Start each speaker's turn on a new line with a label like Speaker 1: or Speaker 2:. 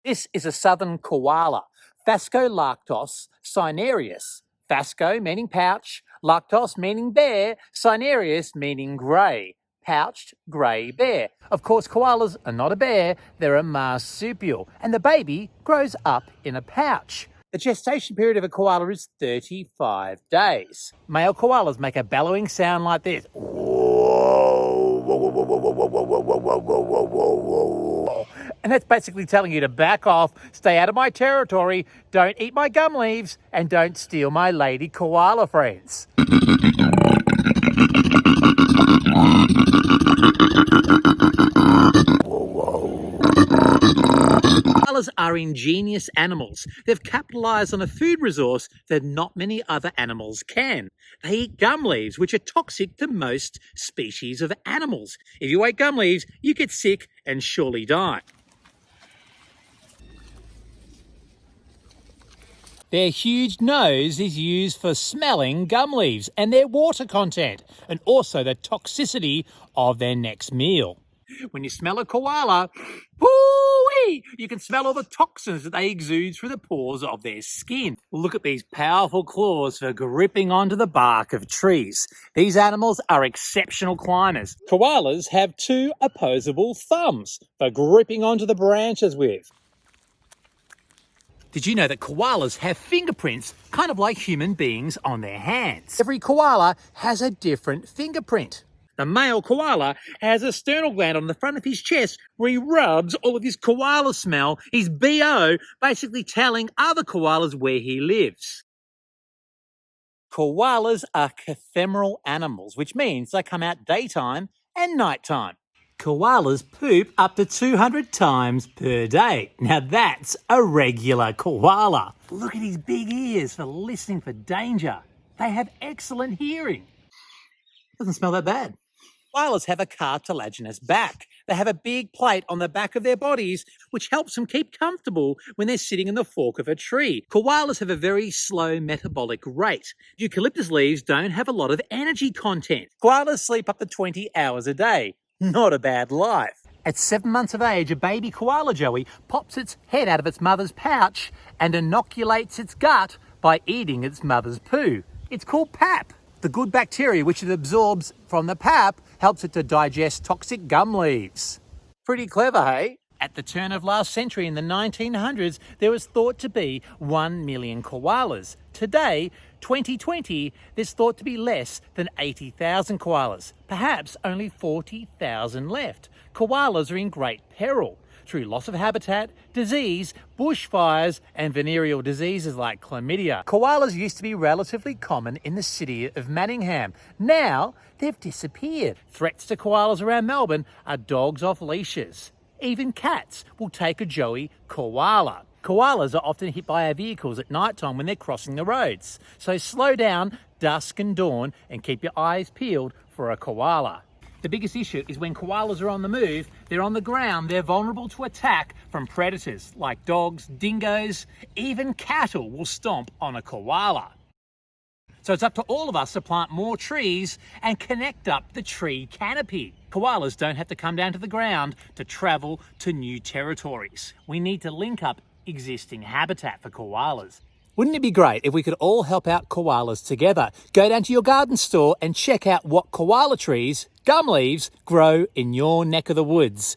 Speaker 1: This is a southern koala, Phascolactos cinereus. Phasco meaning pouch, lactos meaning bear, cinereus meaning grey. Pouched grey bear. Of course, koalas are not a bear, they're a marsupial, and the baby grows up in a pouch. The gestation period of a koala is 35 days. Male koalas make a bellowing sound like this. And that's basically telling you to back off, stay out of my territory, don't eat my gum leaves, and don't steal my lady koala friends. Koalas are ingenious animals. They've capitalised on a food resource that not many other animals can. They eat gum leaves, which are toxic to most species of animals. If you eat gum leaves, you get sick and surely die. Their huge nose is used for smelling gum leaves and their water content, and also the toxicity of their next meal. When you smell a koala, woo-wee, you can smell all the toxins that they exude through the pores of their skin. Look at these powerful claws for gripping onto the bark of trees. These animals are exceptional climbers. Koalas have two opposable thumbs for gripping onto the branches with. Did you know that koalas have fingerprints, kind of like human beings, on their hands? Every koala has a different fingerprint. The male koala has a sternal gland on the front of his chest where he rubs all of his koala smell, his BO, basically telling other koalas where he lives. Koalas are cathemeral animals, which means they come out daytime and nighttime. Koalas poop up to 200 times per day. Now that's a regular koala. Look at his big ears for listening for danger. They have excellent hearing. Doesn't smell that bad. Koalas have a cartilaginous back. They have a big plate on the back of their bodies, which helps them keep comfortable when they're sitting in the fork of a tree. Koalas have a very slow metabolic rate. Eucalyptus leaves don't have a lot of energy content. Koalas sleep up to 20 hours a day. Not a bad life. At 7 months of age, a baby koala joey pops its head out of its mother's pouch and inoculates its gut by eating its mother's poo. It's called pap. The good bacteria which it absorbs from the pap helps it to digest toxic gum leaves. Pretty clever, hey? At the turn of last century, in the 1900s, there was thought to be 1 million koalas. Today, 2020, there's thought to be less than 80,000 koalas. Perhaps only 40,000 left. Koalas are in great peril through loss of habitat, disease, bushfires, and venereal diseases like chlamydia. Koalas used to be relatively common in the city of Manningham. Now, they've disappeared. Threats to koalas around Melbourne are dogs off leashes. Even cats will take a joey koala. Koalas are often hit by our vehicles at night time when they're crossing the roads. So slow down, dusk and dawn, and keep your eyes peeled for a koala. The biggest issue is when koalas are on the move, they're on the ground, they're vulnerable to attack from predators like dogs, dingoes, even cattle will stomp on a koala. So it's up to all of us to plant more trees and connect up the tree canopy. Koalas don't have to come down to the ground to travel to new territories. We need to link up existing habitat for koalas. Wouldn't it be great if we could all help out koalas together? Go down to your garden store and check out what koala trees, gum leaves, grow in your neck of the woods.